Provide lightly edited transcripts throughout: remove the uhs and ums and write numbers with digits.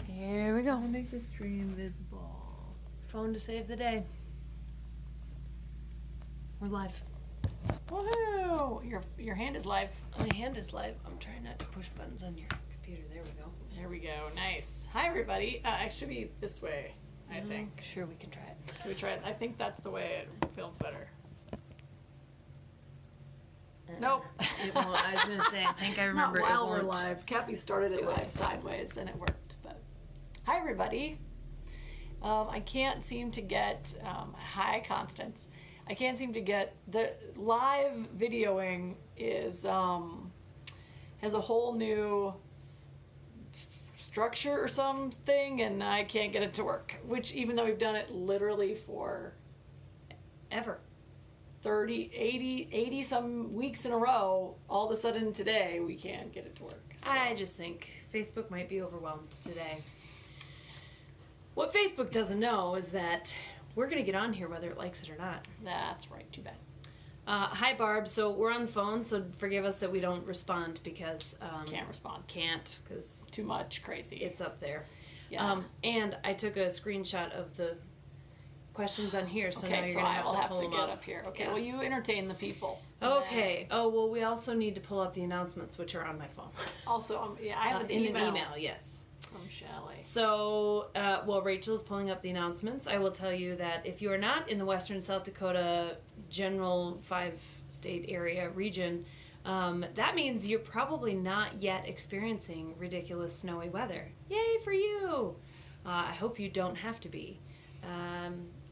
Here we go. That makes the stream visible. Phone to save the day. We're live. Woohoo! Your hand is live. My hand is live. I'm trying not to push buttons on your computer. There we go. There we go. Nice. Hi, everybody. It should be this way, I think. Sure, we can try it. Can we try it? I think that's the way it feels better. Nope. Well, I was going to say, I think I remember Not while it we're won't. live. Cappy started it live sideways and it worked. But hi, everybody. I can't seem to get hi, Constance. I can't seem to get the live videoing is has a whole new structure or something, and I can't get it to work. Which, even though we've done it literally for ever. 30, 80 some weeks in a row, all of a sudden today we can't get it to work. So. I just think Facebook might be overwhelmed today. What Facebook doesn't know is that we're going to get on here whether it likes it or not. That's right, too bad. Hi, Barb. So we're on the phone, so forgive us that we don't respond because... can't respond. Can't, because... Too much, crazy. It's up there. Yeah. And I took a screenshot of the questions on here, so now okay, you're so going I will have pull to them get up here. Okay, Yeah. well, you entertain the people. Okay. Oh, well, we also need to pull up the announcements, which are on my phone. Also, yeah, I have an in email. an email, yes. From Shelley. So, while Rachel is pulling up the announcements, I will tell you that if you are not in the western South Dakota general 5-state area region, that means you're probably not yet experiencing ridiculous snowy weather. Yay for you! I hope you don't have to be.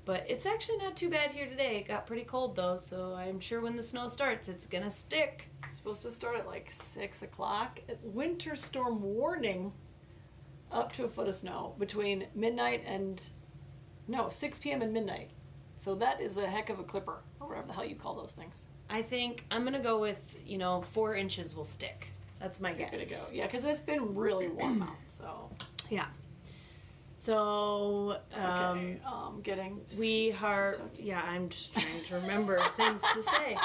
But it's actually not too bad here today. It got pretty cold though, so I'm sure when the snow starts, it's gonna stick. It's supposed to start at like 6 o'clock. Winter storm warning. Up to a foot of snow between midnight and 6 p.m. and midnight. So that is a heck of a clipper, or whatever the hell you call those things. I think I'm gonna go with 4 inches will stick. That's my guess. Good to go. Yeah, because it's been really warm out. So yeah. So okay, getting I'm just trying to remember things to say.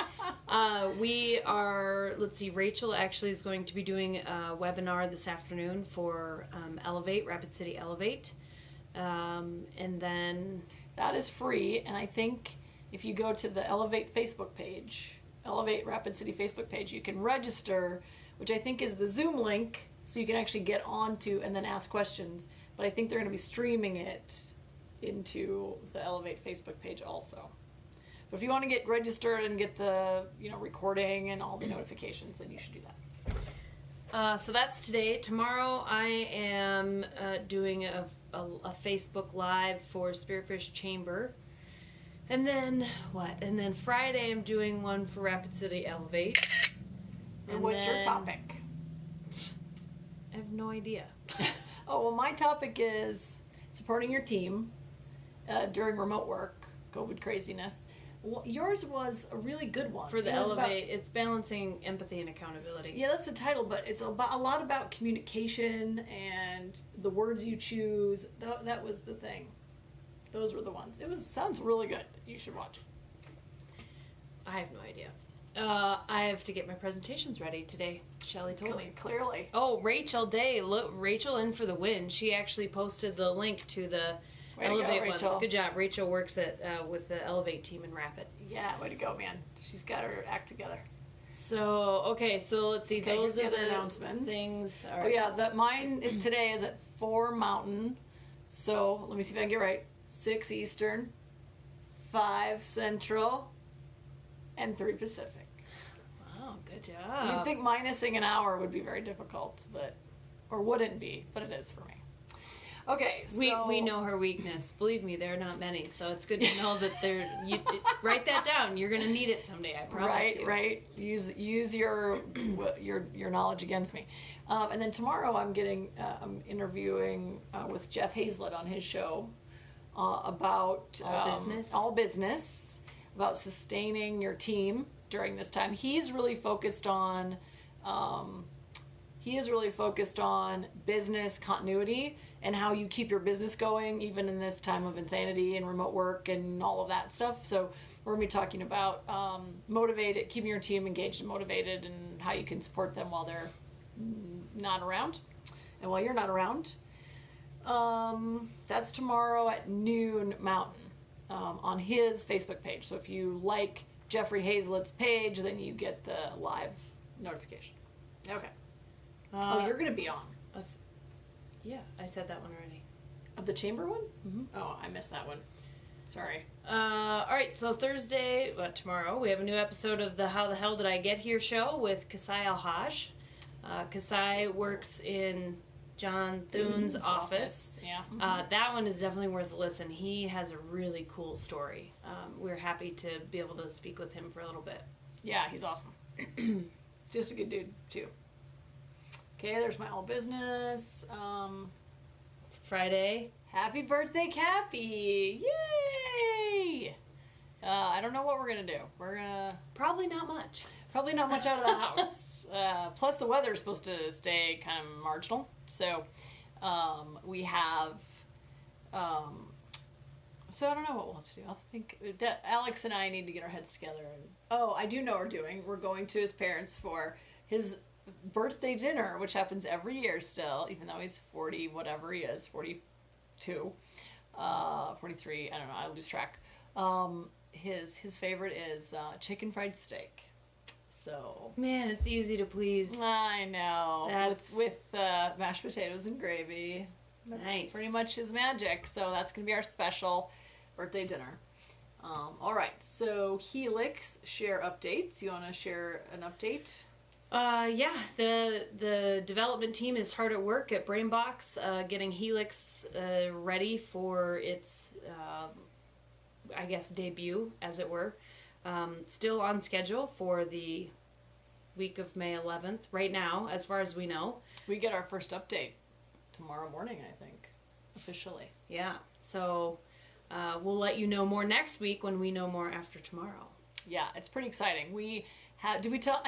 We are, let's see, Rachel actually is going to be doing a webinar this afternoon for Elevate, Rapid City Elevate. And then... That is free, and I think if you go to the Elevate Facebook page, Elevate Rapid City Facebook page, you can register, which I think is the Zoom link, so you can actually get onto and then ask questions. But I think they're going to be streaming it into the Elevate Facebook page also. But if you want to get registered and get the recording and all the notifications, then you should do that. So that's today. Tomorrow I am doing a Facebook Live for Spearfish Chamber. And then what? And then Friday I'm doing one for Rapid City Elevate. And what's your topic? I have no idea. Oh, well, my topic is supporting your team during remote work, COVID craziness. Well, yours was a really good one. For the Elevate, it's balancing empathy and accountability. Yeah, that's the title, but it's a lot about communication and the words you choose. That was the thing. Those were the ones. Sounds really good. You should watch it. I have no idea. I have to get my presentations ready today. Shelley told me. Clearly. Oh, Rachel Day. Look, Rachel in for the win. She actually posted the link to the Elevate ones. Good job. Rachel works with the Elevate team in Rapid. Yeah, way to go, man. She's got her act together. So, okay, so let's see. Okay, those are the announcements. Things. Oh, yeah, mine today is at 4 Mountain. So, let me see if I can get right. 6 Eastern, 5 Central, and 3 Pacific. Wow, good job. You'd think minusing an hour would be very difficult, or wouldn't be, but it is for me. Okay, so... We know her weakness. Believe me, there are not many, so it's good to know that write that down. You're going to need it someday, I promise you. Right. Use your knowledge against me. And then tomorrow I'm interviewing with Jeff Hazlett on his show about... All business, about sustaining your team during this time. He's really focused on business continuity and how you keep your business going even in this time of insanity and remote work and all of that stuff. So we're going to be talking about keeping your team engaged and motivated and how you can support them while they're not around and while you're not around. That's tomorrow at noon Mountain on his Facebook page. So if you like Jeffrey Hazlett's page, then you get the live notification. Okay. You're going to be on. Yeah, I said that one already. Of the chamber one? Mm-hmm. Oh, I missed that one. Sorry. All right, so Thursday, tomorrow, we have a new episode of the How the Hell Did I Get Here show with Kasai Al-Haj. Kasai works in John Thune's office. Yeah. Mm-hmm. That one is definitely worth a listen. He has a really cool story. We're happy to be able to speak with him for a little bit. Yeah, he's awesome. Just a good dude, too. Okay, there's my all business. Friday. Happy birthday, Cappy! Yay! I don't know what we're going to do. We're going to... Probably not much. Probably not much out of the house. Plus, the weather's supposed to stay kind of marginal. So, we have... so, I don't know what we'll have to do. I think that Alex and I need to get our heads together. And I do know what we're doing. We're going to his parents for his birthday dinner, which happens every year still, even though he's 40, whatever he is, 42, 43, I don't know, I lose track. His favorite is chicken fried steak. So man, it's easy to please. I know. With mashed potatoes and gravy. That's nice. Pretty much his magic. So that's gonna be our special birthday dinner. All right. So Helix share updates. You want to share an update? Yeah, the development team is hard at work at Brainbox, getting Helix ready for its, I guess, debut, as it were. Still on schedule for the week of May 11th, right now, as far as we know. We get our first update tomorrow morning, I think, officially. Yeah, so we'll let you know more next week when we know more after tomorrow. Yeah, it's pretty exciting. I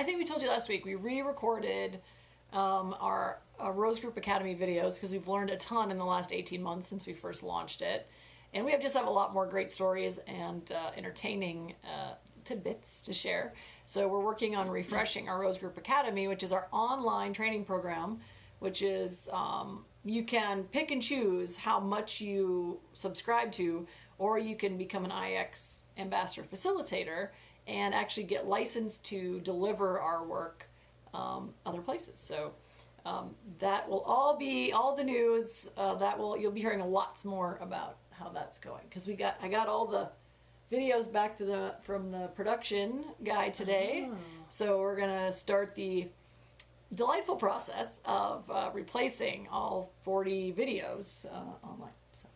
think we told you last week, we re-recorded our Rose Group Academy videos because we've learned a ton in the last 18 months since we first launched it. And we just have a lot more great stories and entertaining tidbits to share. So we're working on refreshing our Rose Group Academy, which is our online training program, which is you can pick and choose how much you subscribe to, or you can become an IX ambassador facilitator and actually get licensed to deliver our work other places. So that will all be all the news. You'll be hearing lots more about how that's going, because I got all the videos back from the production guy today. Oh. So we're gonna start the delightful process of replacing all 40 videos online. So.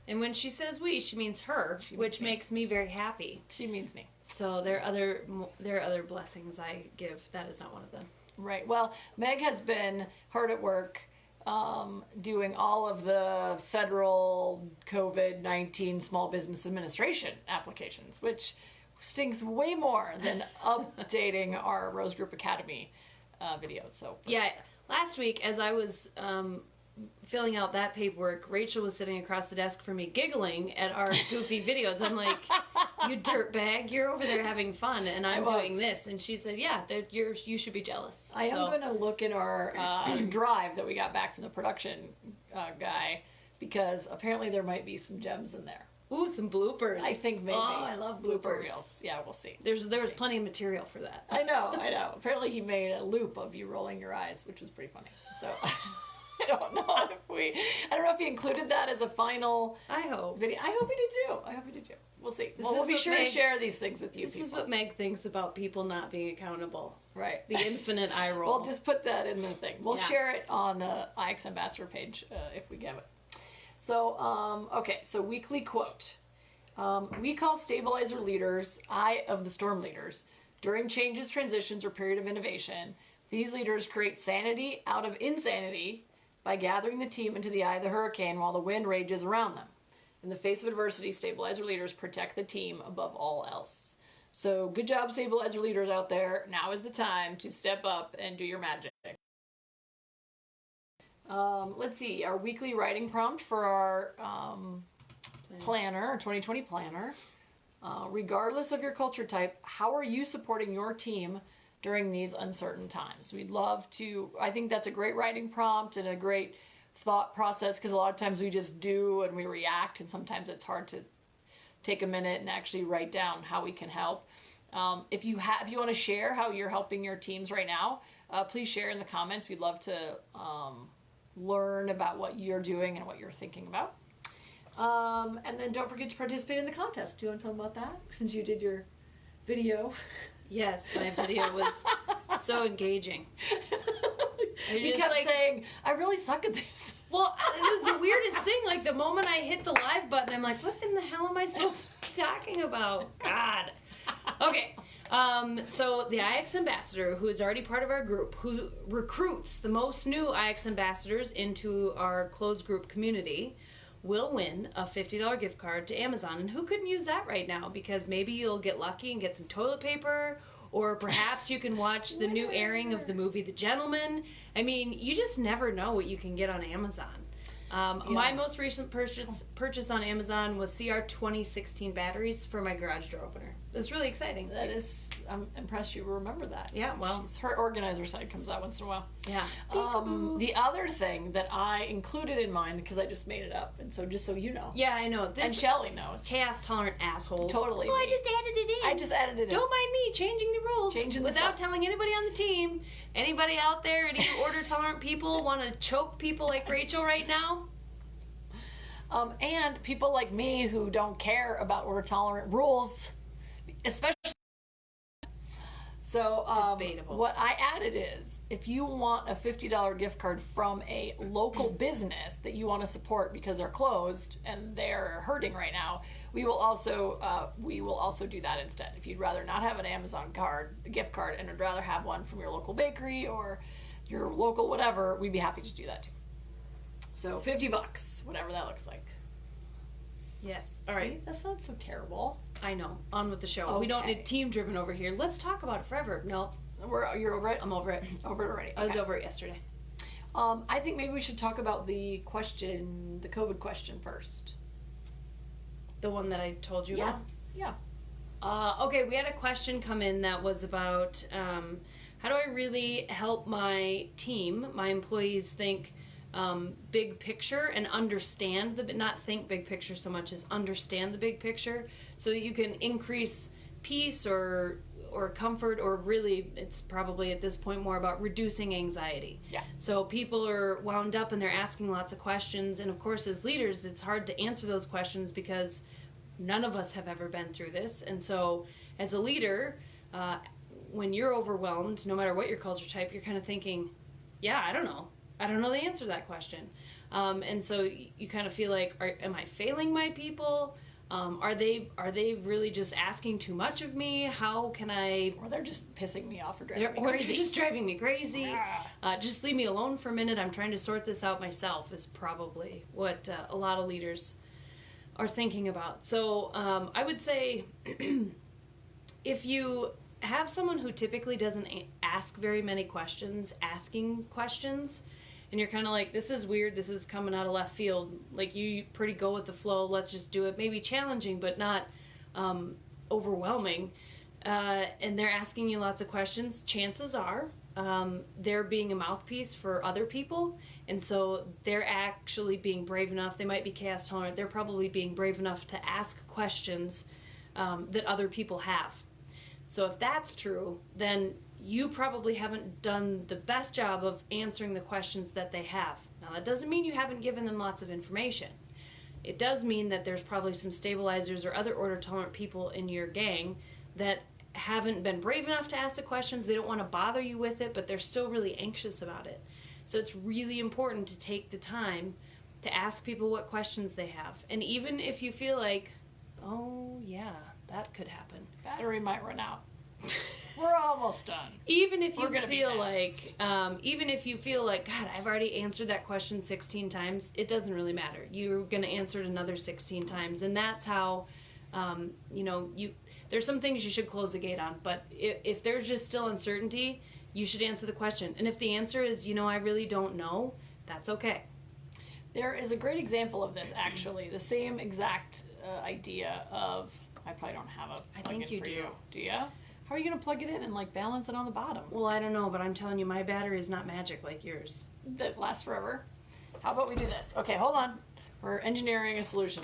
And when she says we, she means her, which makes me very happy. She means me. So there are other blessings I give. That is not one of them. Right. Well, Meg has been hard at work doing all of the federal COVID-19 Small Business Administration applications, which stings way more than updating our Rose Group Academy videos. So yeah, last week as I was filling out that paperwork, Rachel was sitting across the desk from me giggling at our goofy videos. I'm like, you dirtbag, you're over there having fun and I'm doing this. And she said, yeah, you should be jealous. I am going to look in our drive that we got back from the production guy, because apparently there might be some gems in there. Ooh, some bloopers. I think maybe. Oh, I love blooper reels. Yeah, we'll see. There was plenty of material for that. I know. Apparently he made a loop of you rolling your eyes, which was pretty funny. So I don't know if he included that as a final video. I hope he did too. We'll see. We'll be sure to share these things with you. This is what Meg thinks about people not being accountable. Right. The infinite eye roll. We'll just put that in the thing. We'll share it on the IX Ambassador page if we get it. So, okay, so weekly quote. We call stabilizer leaders eye of the storm leaders. During changes, transitions, or period of innovation, these leaders create sanity out of insanity by gathering the team into the eye of the hurricane while the wind rages around them. In the face of adversity, stabilizer leaders protect the team above all else. So good job, stabilizer leaders out there. Now is the time to step up and do your magic. Let's see, our weekly writing prompt for our planner, our 2020 planner. Regardless of your culture type, how are you supporting your team during these uncertain times? We'd love to, I think that's a great writing prompt and a great thought process, because a lot of times we just do and we react, and sometimes it's hard to take a minute and actually write down how we can help. If you want to share how you're helping your teams right now, please share in the comments. We'd love to learn about what you're doing and what you're thinking about. And then don't forget to participate in the contest. Do you want to tell them about that, since you did your video? Yes, my video was so engaging. You kept saying, I really suck at this. Well, it was the weirdest thing. Like, the moment I hit the live button, I'm like, what in the hell am I supposed to be talking about? God. Okay. So the IX ambassador, who is already part of our group, who recruits the most new IX ambassadors into our closed group community, will win a $50 gift card to Amazon. And who couldn't use that right now? Because maybe you'll get lucky and get some toilet paper, or perhaps you can watch the new airing of the movie The Gentleman. I mean, you just never know what you can get on Amazon. My most recent purchase on Amazon was CR 2016 batteries for my garage door opener. It's really exciting. That is, I'm impressed you remember that. Yeah, well. Her organizer side comes out once in a while. Yeah. The other thing that I included in mine, because I just made it up, and so just so you know. Yeah, I know. And Shelly knows. Chaos-tolerant assholes. Totally. Well, I just added it in. I just added it in. Don't mind me changing the rules. Changing the without stuff. telling anybody on the team. Anybody out there, any order-tolerant people want to choke people like Rachel right now? And people like me who don't care about order-tolerant rules, especially. So Debatable. what I added is, if you want a $50 gift card from a local business that you want to support because they're closed and they're hurting right now, we will also do that instead. If you'd rather not have an Amazon gift card, and would rather have one from your local bakery or your local whatever, we'd be happy to do that too. So $50, whatever that looks like. Yes. All right. See, that's not so terrible. I know. On with the show. Okay. We don't need team-driven over here. Let's talk about it forever. No. You're over it? I'm over it. Over it already. Okay. I was over it yesterday. I think maybe we should talk about the COVID question first. The one that I told you about? Yeah. Okay, we had a question come in that was about how do I really help my team, my employees, think big picture and understand not think big picture so much as understand the big picture, so that you can increase peace or comfort, or really it's probably at this point more about reducing anxiety. Yeah. So people are wound up and they're asking lots of questions, and of course as leaders it's hard to answer those questions because none of us have ever been through this. And so as a leader, when you're overwhelmed, no matter what your culture type, you're kind of thinking, yeah, I don't know the answer to that question. And so you kind of feel like, am I failing my people? Are they really just asking too much of me? How can I? Or they're just pissing me off or driving me crazy. Or they're just driving me crazy. Just leave me alone for a minute. I'm trying to sort this out myself is probably what a lot of leaders are thinking about. So I would say if you have someone who typically doesn't ask very many questions, asking questions, and you're kind of like, this is weird, this is coming out of left field, like you pretty go with the flow, let's just do it, maybe challenging but not overwhelming, and they're asking you lots of questions, chances are they're being a mouthpiece for other people, and so they're actually being brave enough, they might be chaos tolerant, they're probably being brave enough to ask questions that other people have. So if that's true, then you probably haven't done the best job of answering the questions that they have. Now that doesn't mean you haven't given them lots of information. It does mean that there's probably some stabilizers or other order tolerant people in your gang that haven't been brave enough to ask the questions. They don't want to bother you with it, but they're still really anxious about it. So it's really important to take the time to ask people what questions they have. And even if you feel like, oh yeah, that could happen. Battery might run out. We're almost done. Even if you feel like, God, I've already answered that question 16 times, it doesn't really matter. You're going to answer it another 16 times. And that's how, there's some things you should close the gate on. But if there's just still uncertainty, you should answer the question. And if the answer is, I really don't know, that's okay. There is a great example of this, actually. The same exact idea of, I probably don't have a plug-in I think you for do. You. Do you? How are you going to plug it in and balance it on the bottom? Well, I don't know, but I'm telling you, my battery is not magic like yours. That lasts forever. How about we do this? Okay, hold on. We're engineering a solution.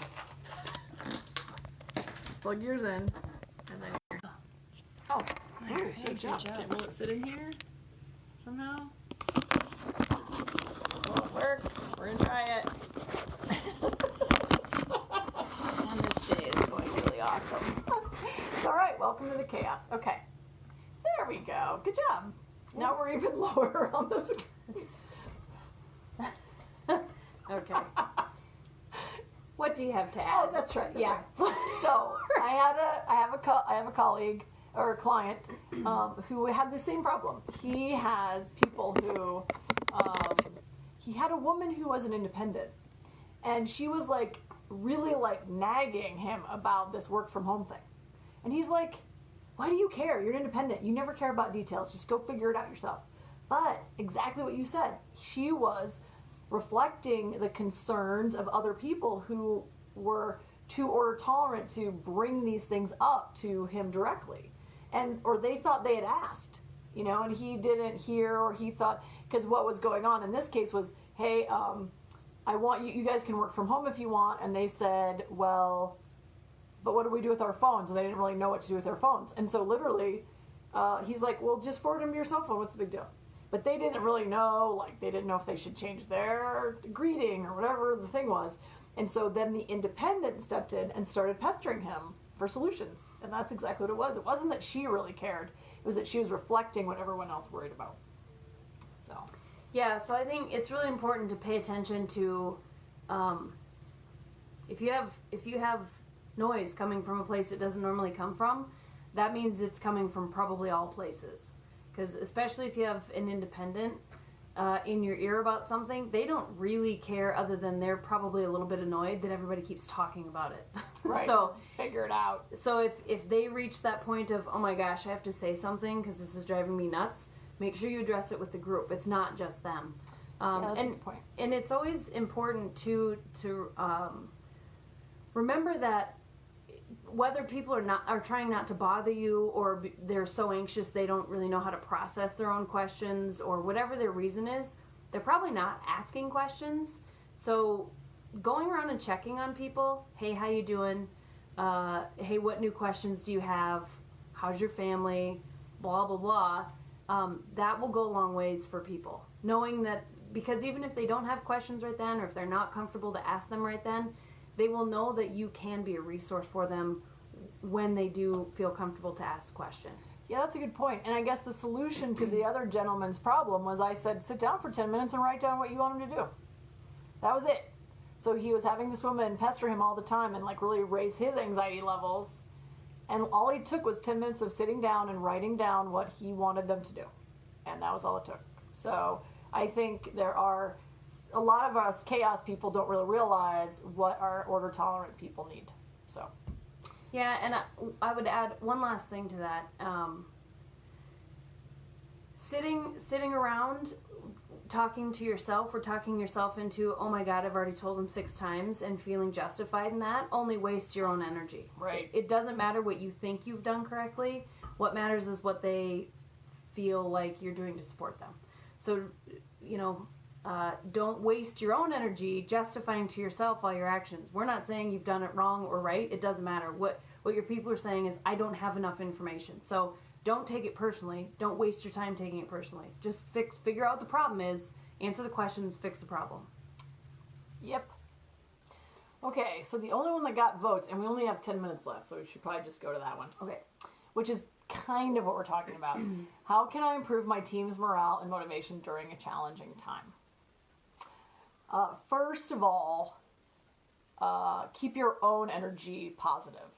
Plug yours in, and then oh, good job. Will it sit in here somehow? Will it work? We're gonna try it. And this day is going really awesome. All right, welcome to the chaos. Okay, there we go. Good job. Now we're even lower on the screen. Okay. What do you have to add? Oh, that's right. Yeah. So I have a colleague or a client who had the same problem. He has people who he had a woman who was an independent, and she was like really like nagging him about this work from home thing, and he's like, "Why do you care? You're an independent. You never care about details. Just go figure it out yourself." But exactly what you said, she was reflecting the concerns of other people who were too order tolerant to bring these things up to him directly, or they thought they had asked, and he didn't hear, or he thought, because what was going on in this case was, hey, I want you guys can work from home if you want, and they said, well, but what do we do with our phones? And they didn't really know what to do with their phones, and so literally he's like, well, just forward them to your cell phone, what's the big deal? But they didn't really know, they didn't know if they should change their greeting or whatever the thing was. And so then the independent stepped in and started pestering him for solutions. And that's exactly what it was. It wasn't that she really cared. It was that she was reflecting what everyone else worried about. So. Yeah, so I think it's really important to pay attention to if you have noise coming from a place it doesn't normally come from, that means it's coming from probably all places. Because especially if you have an independent in your ear about something, they don't really care, other than they're probably a little bit annoyed that everybody keeps talking about it. Right, So just figure it out. So if they reach that point of, oh my gosh, I have to say something because this is driving me nuts, make sure you address it with the group. It's not just them. Yeah, that's a good point. And it's always important to remember that whether people are trying not to bother you, or they're so anxious they don't really know how to process their own questions, or whatever their reason is, they're probably not asking questions. So going around and checking on people, hey, how you doing? Hey, what new questions do you have? How's your family? Blah, blah, blah. That will go a long ways for people. Knowing that, because even if they don't have questions right then, or if they're not comfortable to ask them right then, they will know that you can be a resource for them when they do feel comfortable to ask a question. Yeah, that's a good point. And I guess the solution to the other gentleman's problem was, I said, sit down for 10 minutes and write down what you want him to do. That was it. So he was having this woman pester him all the time and really raise his anxiety levels. And all he took was 10 minutes of sitting down and writing down what he wanted them to do. And that was all it took. So I think there are a lot of us chaos people don't really realize what our order tolerant people need. So. Yeah, and I would add one last thing to that. Sitting around talking to yourself, or talking yourself into, oh my God, I've already told them 6 times, and feeling justified in that only wastes your own energy. Right. It doesn't matter what you think you've done correctly. What matters is what they feel like you're doing to support them. So, don't waste your own energy justifying to yourself all your actions. We're not saying you've done it wrong or right. It doesn't matter. What your people are saying is, I don't have enough information. So don't take it personally. Don't waste your time taking it personally. Just figure out what the problem is, answer the questions, fix the problem. Yep. Okay, so the only one that got votes, and we only have 10 minutes left, so we should probably just go to that one. Okay. Which is kind of what we're talking about. How can I improve my team's morale and motivation during a challenging time? First of all, keep your own energy positive.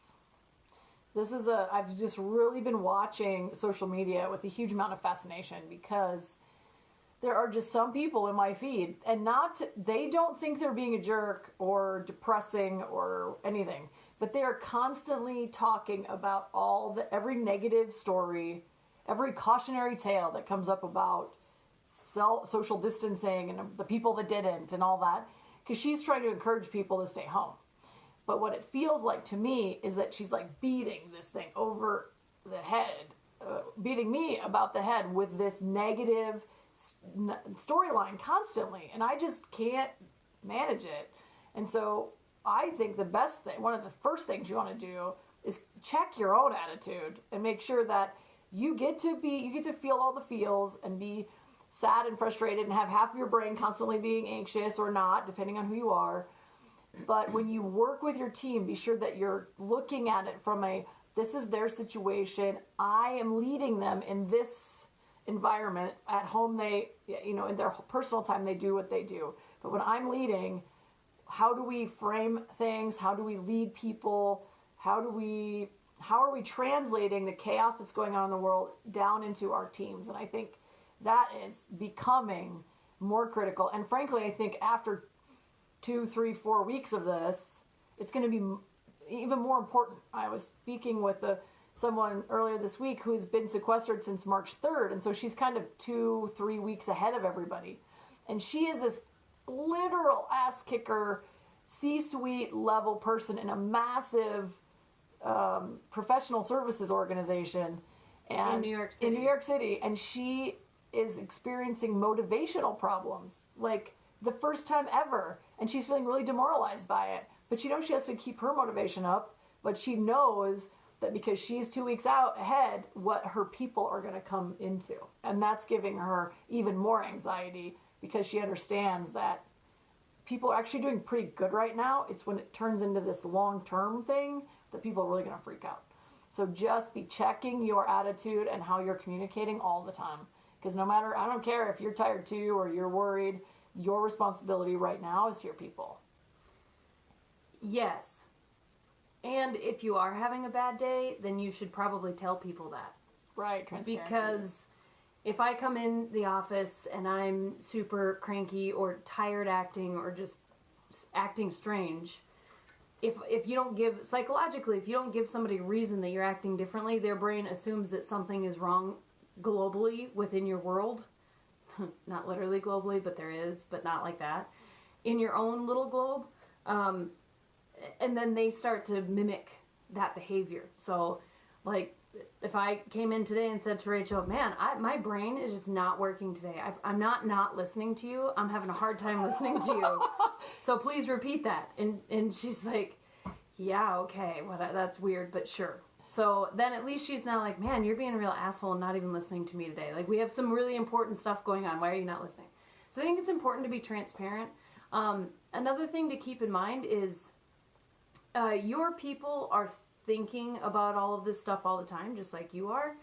I've just really been watching social media with a huge amount of fascination, because there are just some people in my feed, and they don't think they're being a jerk or depressing or anything, but they are constantly talking about every negative story, every cautionary tale that comes up about social distancing and the people that didn't and all that, because she's trying to encourage people to stay home. But what it feels like to me is that she's beating this thing over the head, beating me about the head with this negative storyline constantly. And I just can't manage it. And so I think the best thing, one of the first things you want to do is check your own attitude and make sure that you get to feel all the feels and be sad and frustrated and have half of your brain constantly being anxious or not, depending on who you are. But when you work with your team, be sure that you're looking at it from this is their situation. I am leading them in this environment. At home, in their personal time, they do what they do. But when I'm leading, how do we frame things? How do we lead people? How are we translating the chaos that's going on in the world down into our teams? And I think that is becoming more critical. And frankly, I think after 2, 3, 4 weeks of this, it's going to be even more important. I was speaking with someone earlier this week who's been sequestered since March 3rd. And so she's kind of 2, 3 weeks ahead of everybody. And she is this literal ass kicker, C-suite level person in a massive professional services organization in New York City. And she is experiencing motivational problems, like the first time ever, and she's feeling really demoralized by it. But she knows she has to keep her motivation up, but she knows that because she's 2 weeks out ahead, what her people are going to come into. And that's giving her even more anxiety, because she understands that people are actually doing pretty good right now. It's when it turns into this long-term thing that people are really going to freak out. So just be checking your attitude and how you're communicating all the time. Because I don't care if you're tired too or you're worried, your responsibility right now is to your people. Yes. And if you are having a bad day, then you should probably tell people that. Right, transparency. Because if I come in the office and I'm super cranky or tired acting or just acting strange, if you don't give, psychologically, if you don't give somebody a reason that you're acting differently, their brain assumes that something is wrong globally within your world. Not literally globally, but there is, but not like that. In your own little globe. And then they start to mimic that behavior. So, like, if I came in today and said to Rachel, man, my brain is just not working today. I'm not listening to you. I'm having a hard time listening to you. So please repeat that. And she's like, yeah, okay, well, that's weird, but sure. So then at least she's not like, man, you're being a real asshole and not even listening to me today. Like, we have some really important stuff going on. Why are you not listening? So I think it's important to be transparent. Another thing to keep in mind is your people are thinking about all of this stuff all the time, just like you are.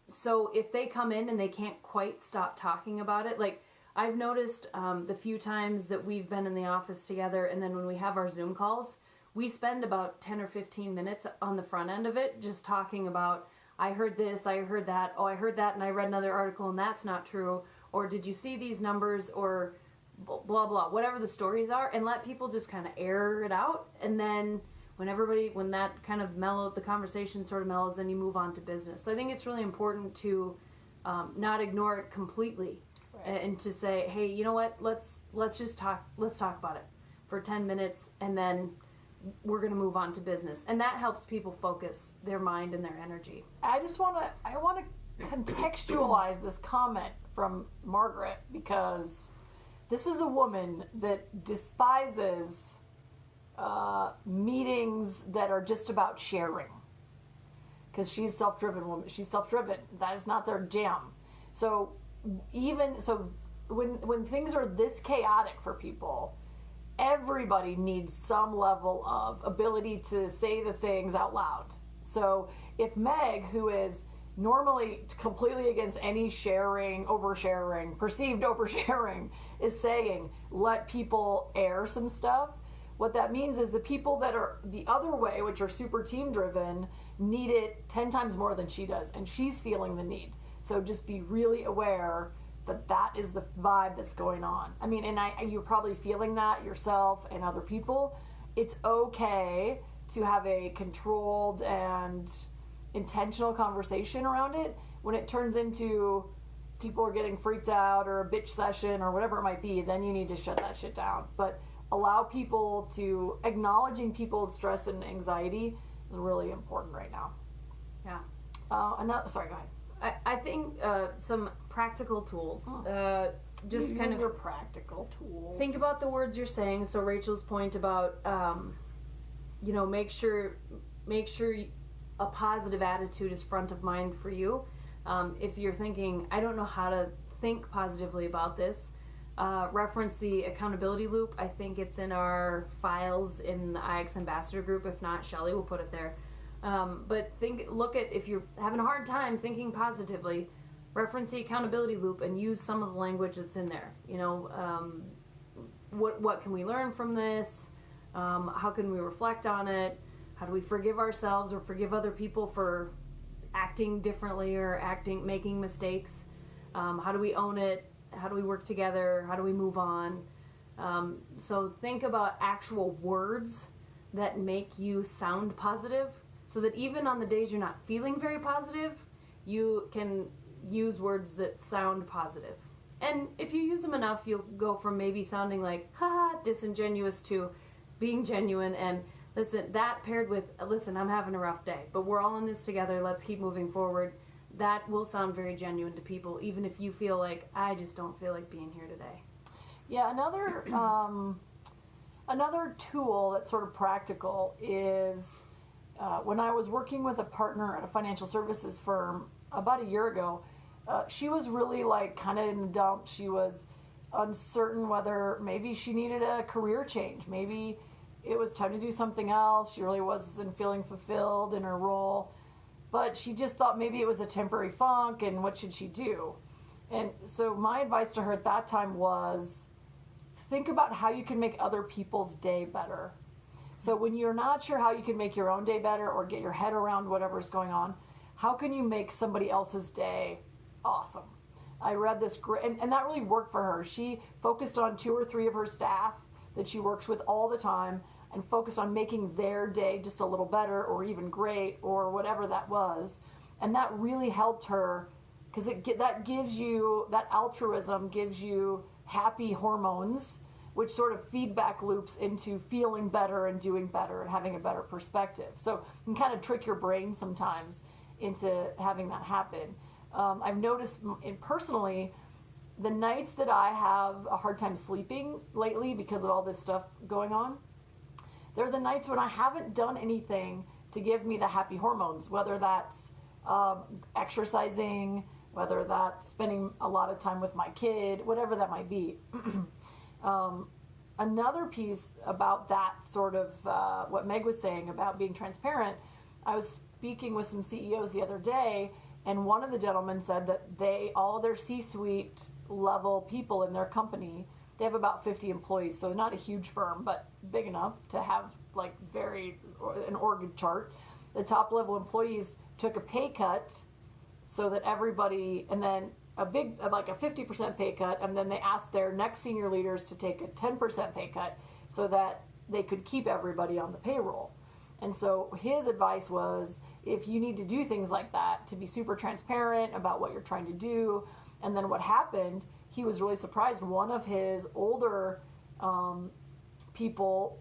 So if they come in and they can't quite stop talking about it, like I've noticed the few times that we've been in the office together, and then when we have our Zoom calls, we spend about 10 or 15 minutes on the front end of it just talking about, I heard this, I heard that, oh, I heard that, and I read another article and that's not true, or did you see these numbers, or blah, blah, whatever the stories are, and let people just kind of air it out. And then when that kind of the conversation sort of mellows, then you move on to business. So I think it's really important to not ignore it completely, right, and to say, hey, you know what, let's talk about it for 10 minutes, and then we're going to move on to business. And that helps people focus their mind and their energy. I want to contextualize this comment from Margaret, because this is a woman that despises meetings that are just about sharing, because she's a self-driven woman. She's self-driven. That is not their jam. So when things are this chaotic for people, everybody needs some level of ability to say the things out loud. So if Meg, who is normally completely against any sharing, oversharing, perceived oversharing, is saying, let people air some stuff, what that means is the people that are the other way, which are super team driven, need it 10 times more than she does, and she's feeling the need. So just be really aware that is the vibe that's going on. I mean, and you're probably feeling that yourself and other people. It's okay to have a controlled and intentional conversation around it. When it turns into people are getting freaked out or a bitch session or whatever it might be, then you need to shut that shit down. But allow people to, acknowledging people's stress and anxiety is really important right now. Yeah. Sorry, go ahead. I think some practical tools. just kind of your practical tools. Think about the words you're saying. So Rachel's point about, make sure a positive attitude is front of mind for you. If you're thinking, I don't know how to think positively about this, reference the accountability loop. I think it's in our files in the IX Ambassador group. If not, Shelly will put it there. But look at, if you're having a hard time thinking positively, reference the accountability loop and use some of the language that's in there. What can we learn from this? How can we reflect on it? How do we forgive ourselves or forgive other people for acting differently or making mistakes? How do we own it? How do we work together? How do we move on? So think about actual words that make you sound positive, so that even on the days you're not feeling very positive, you can use words that sound positive. And if you use them enough, you'll go from maybe sounding like, haha, disingenuous to being genuine. And listen, that paired with, listen, I'm having a rough day, but we're all in this together. Let's keep moving forward. That will sound very genuine to people, even if you feel like, I just don't feel like being here today. Yeah, another tool that's sort of practical is when I was working with a partner at a financial services firm about a year ago, she was really kind of in the dumps. She was uncertain whether maybe she needed a career change. Maybe it was time to do something else. She really wasn't feeling fulfilled in her role. But she just thought maybe it was a temporary funk, and what should she do? And so my advice to her at that time was, think about how you can make other people's day better. So when you're not sure how you can make your own day better or get your head around whatever's going on, how can you make somebody else's day awesome? I read this great, and that really worked for her. She focused on 2 or 3 of her staff that she works with all the time and focused on making their day just a little better or even great or whatever that was. And that really helped her, because that altruism gives you happy hormones, which sort of feedback loops into feeling better and doing better and having a better perspective. So you can kind of trick your brain sometimes into having that happen. I've noticed personally, the nights that I have a hard time sleeping lately because of all this stuff going on, they're the nights when I haven't done anything to give me the happy hormones, whether that's exercising, whether that's spending a lot of time with my kid, whatever that might be. Another piece about that sort of what Meg was saying about being transparent, I was speaking with some CEOs the other day, and one of the gentlemen said that all their C-suite level people in their company, they have about 50 employees, so not a huge firm, but big enough to have an org chart. The top level employees took a pay cut so that everybody, and then a 50% pay cut, and then they asked their next senior leaders to take a 10% pay cut so that they could keep everybody on the payroll. And so his advice was, if you need to do things like that, to be super transparent about what you're trying to do. And then what happened, he was really surprised. One of his older people,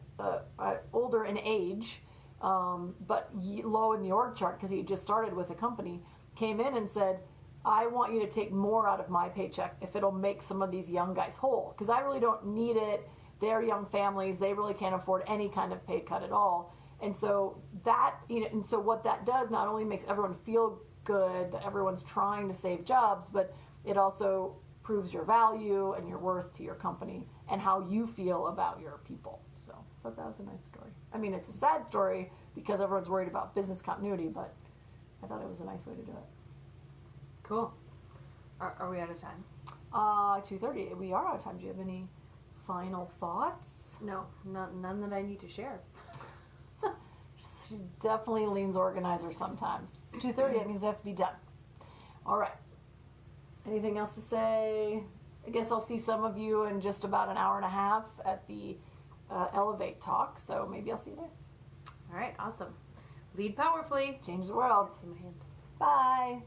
older in age, but low in the org chart because he had just started with a company, came in and said, I want you to take more out of my paycheck if it'll make some of these young guys whole, because I really don't need it. They're young families. They really can't afford any kind of pay cut at all. And so what that does not only makes everyone feel good that everyone's trying to save jobs, but it also proves your value and your worth to your company and how you feel about your people. So I thought that was a nice story. I mean, it's a sad story because everyone's worried about business continuity, but I thought it was a nice way to do it. Cool. Are we out of time? 2:30. We are out of time. Do you have any final thoughts? No, none that I need to share. She definitely leans organizer sometimes. It's 2:30. It means we have to be done. All right. Anything else to say? I guess I'll see some of you in just about an hour and a half at the Elevate talk. So maybe I'll see you there. All right. Awesome. Lead powerfully. Change the world. See my hand. Bye.